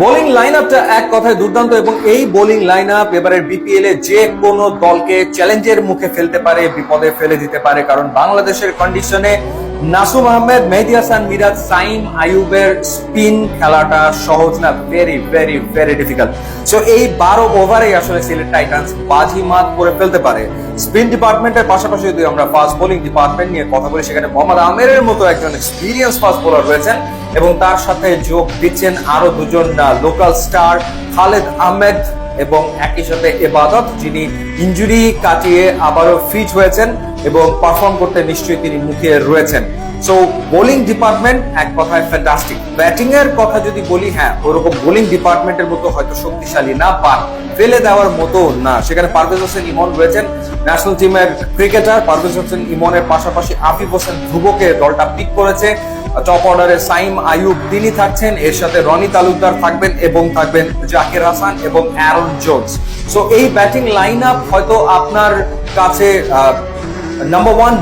Bowling line আপটা এক কথায় দুর্দান্ত এবং এই বোলিং লাইন আপ এবারের বিপিএল এ যে কোনো দলকে চ্যালেঞ্জের মুখে ফেলতে পারে, বিপদে ফেলে দিতে পারে। কারণ বাংলাদেশের কন্ডিশনে নাসুম আহমেদ, মেহেদী হাসান মিরাজ, সাইম আইয়ুবের স্পিন খেলাটা সহজ না, very very very difficult. So এই 12 ওভারে আসলে সিলেট টাইটান্স বাজিমাত করে ফেলতে পারে। স্পিন ডিপার্টমেন্টের পাশাপাশি যদি আমরা ফাস্ট বোলিং ডিপার্টমেন্ট নিয়ে কথা বলি, সেখানে মোহাম্মদ আমিরের মতো একজন এক্সপিরিয়েন্স ফাস্ট বোলার রয়েছেন এবং তার সাথে যোগ দিচ্ছেন আরো দুজন লোকাল স্টার, খালেদ আহমেদ এবং একই সাথে এবাদত, যিনি ইনজুরি কাটিয়ে আবারও ফিট হয়েছেন এবং পারফর্ম করতে নিশ্চয়ই তিনি মুখে রয়েছেন। সো বোলিং ডিপার্টমেন্ট এক কথায় ফ্যান্টাস্টিক। ব্যাটিং এর কথা যদি বলি, হ্যাঁ ওরকম বোলিং ডিপার্টমেন্টের মতো হয়তো শক্তিশালী না, বা ফেলে দেওয়ার মতো না। সেখানে পারভেজ হোসেন ইমন রয়েছেন, ন্যাশনাল টিমের ক্রিকেটার। পারভেজ হোসেন ইমনের পাশাপাশি আফিফ হোসেন ধ্রুবকে দলটা পিক করেছে। টপ অর্ডারে সাইম আইয়ুব তিনি থাকছেন, এর সাথে রনি তালুকদার থাকবেন এবং থাকবেন জাকির হাসান এবং অ্যারন জোন্স। সো এই ব্যাটিং লাইন আপ হয়তো আপনার কাছে নাম্বার 1